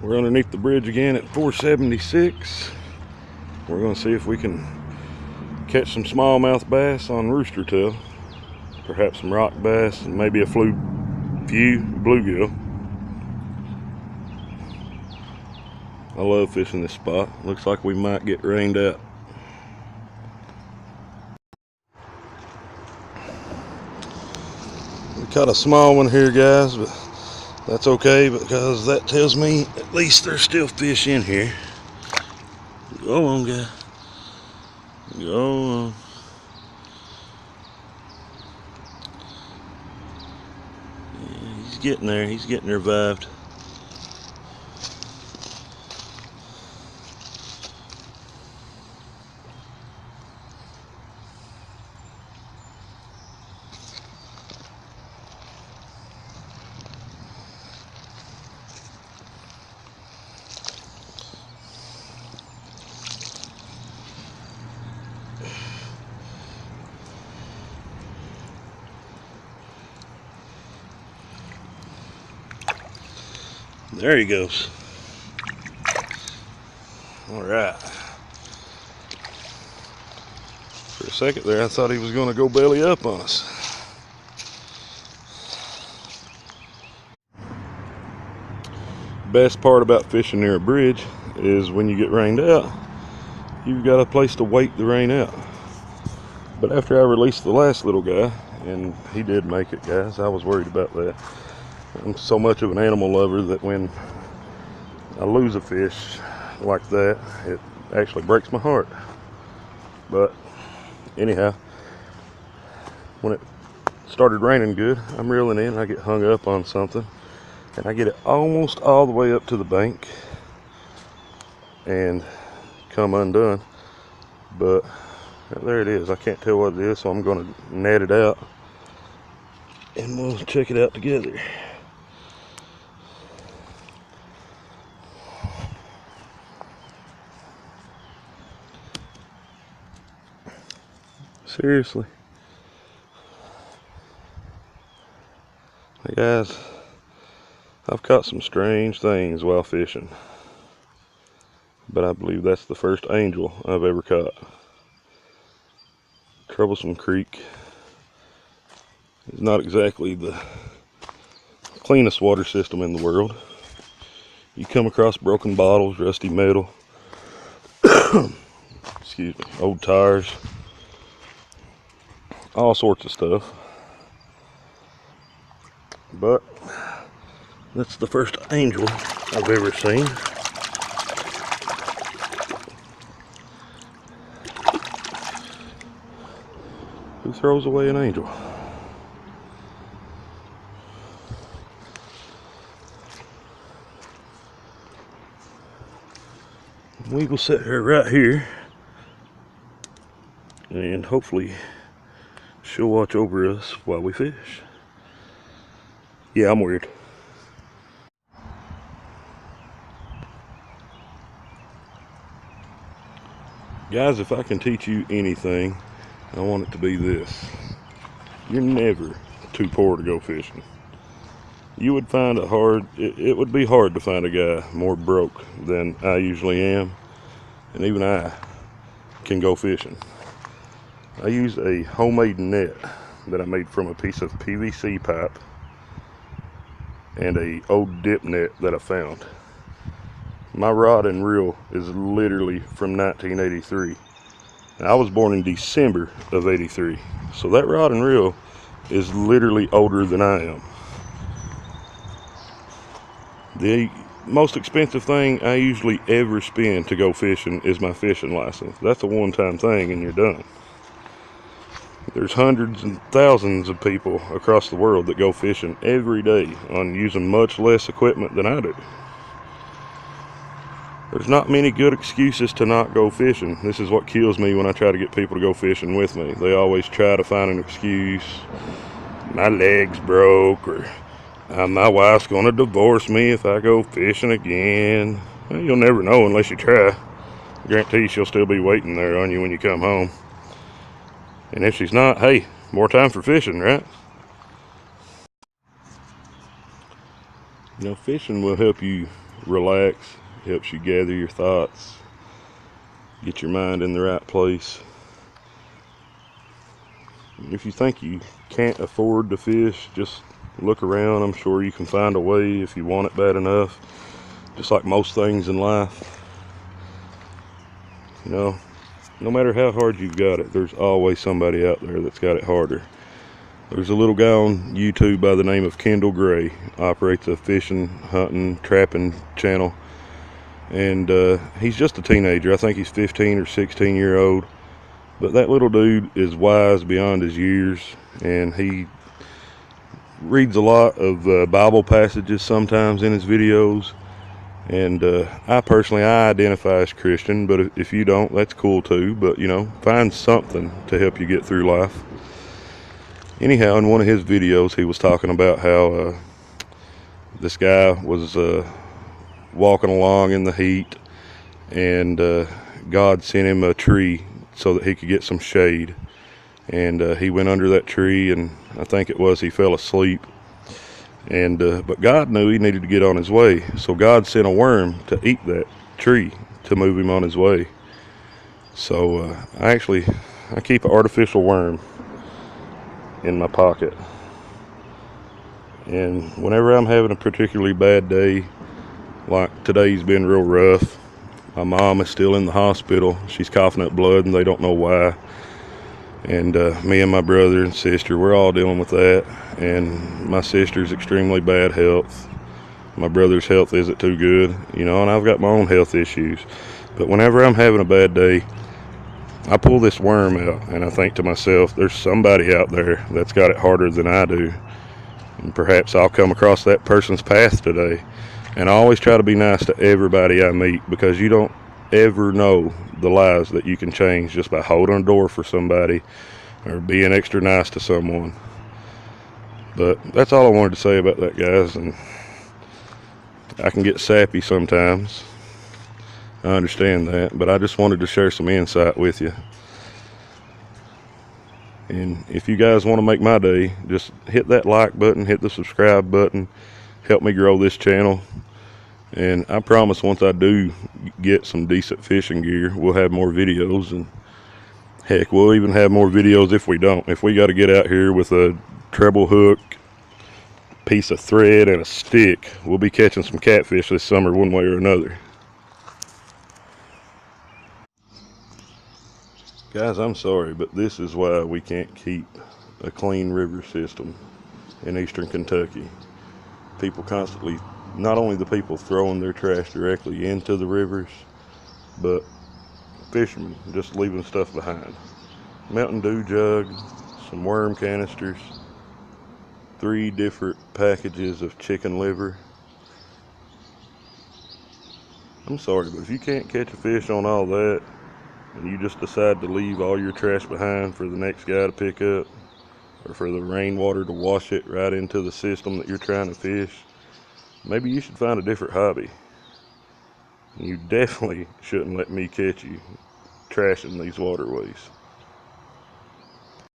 We're underneath the bridge again at 476. We're going to see if we can catch some smallmouth bass on rooster tail, perhaps some rock bass, and maybe a few bluegill. I love fishing this spot. Looks like we might get rained out. We caught a small one here, guys, but that's okay because that tells me at least there's still fish in here. Go on, guy. Go on. Yeah, he's getting there. He's getting revived. There he goes. All right. For a second there, I thought he was going to go belly up on us. Best part about fishing near a bridge is when you get rained out, you've got a place to wait the rain out. But after I released the last little guy, and he did make it, guys, I was worried about that. I'm so much of an animal lover that when I lose a fish like that, it actually breaks my heart. But anyhow, when it started raining good, I'm reeling in, I get hung up on something, and I get it almost all the way up to the bank and come undone. But there it is. I can't tell what it is, so I'm going to net it out and we'll check it out together. Seriously. Hey guys, I've caught some strange things while fishing, but I believe that's the first angel I've ever caught. Troublesome Creek is not exactly the cleanest water system in the world. You come across broken bottles, rusty metal, excuse me, old tires, all sorts of stuff. But that's the first angel I've ever seen. Who throws away an angel? We will sit her right here and hopefully she'll watch over us while we fish. Yeah, I'm weird. Guys, if I can teach you anything, I want it to be this. You're never too poor to go fishing. You would find it would be hard to find a guy more broke than I usually am. And even I can go fishing. I use a homemade net that I made from a piece of PVC pipe and a old dip net that I found. My rod and reel is literally from 1983. And I was born in December of 83. So that rod and reel is literally older than I am. The most expensive thing I usually ever spend to go fishing is my fishing license. That's a one-time thing and you're done. There's hundreds and thousands of people across the world that go fishing every day on using much less equipment than I do. There's not many good excuses to not go fishing. This is what kills me when I try to get people to go fishing with me. They always try to find an excuse. My leg's broke, or my wife's gonna divorce me if I go fishing again. Well, you'll never know unless you try. I guarantee she'll still be waiting there on you when you come home. And if she's not, hey, more time for fishing, right? You know, fishing will help you relax, helps you gather your thoughts, get your mind in the right place. If you think you can't afford to fish, just look around. I'm sure you can find a way if you want it bad enough. Just like most things in life, you know, no matter how hard you've got it, there's always somebody out there that's got it harder. There's a little guy on YouTube by the name of Kendall Gray, operates a fishing, hunting, trapping channel, and he's just a teenager. I think he's 15 or 16-year-old, but that little dude is wise beyond his years, and he reads a lot of Bible passages sometimes in his videos. And I personally identify as Christian, but if you don't, that's cool too. But you know, find something to help you get through life. Anyhow, in one of his videos, he was talking about how this guy was walking along in the heat, and God sent him a tree so that he could get some shade. And he went under that tree, and I think it was he fell asleep. And but God knew he needed to get on his way, so God sent a worm to eat that tree to move him on his way. So I keep an artificial worm in my pocket, and whenever I'm having a particularly bad day, like today's been real rough, my mom is still in the hospital. She's coughing up blood and they don't know why. And me and my brother and sister, we're all dealing with that. And my sister's extremely bad health. My brother's health isn't too good, you know, and I've got my own health issues. But whenever I'm having a bad day, I pull this worm out and I think to myself, there's somebody out there that's got it harder than I do. And perhaps I'll come across that person's path today. And I always try to be nice to everybody I meet, because you don't ever know the lives that you can change just by holding a door for somebody or being extra nice to someone. But that's all I wanted to say about that, guys. And I can get sappy sometimes, I understand that, but I just wanted to share some insight with you. And if you guys want to make my day, just hit that like button, hit the subscribe button, help me grow this channel. And I promise once I do get some decent fishing gear, we'll have more videos. And heck, we'll even have more videos if we don't. If we got to get out here with a treble hook, piece of thread, and a stick, we'll be catching some catfish this summer one way or another. Guys, I'm sorry, but this is why we can't keep a clean river system in eastern Kentucky. People constantly, not only the people throwing their trash directly into the rivers, but fishermen just leaving stuff behind. Mountain Dew jug, some worm canisters, 3 different packages of chicken liver. I'm sorry, but if you can't catch a fish on all that, and you just decide to leave all your trash behind for the next guy to pick up, or for the rainwater to wash it right into the system that you're trying to fish, maybe you should find a different hobby. You definitely shouldn't let me catch you trashing these waterways.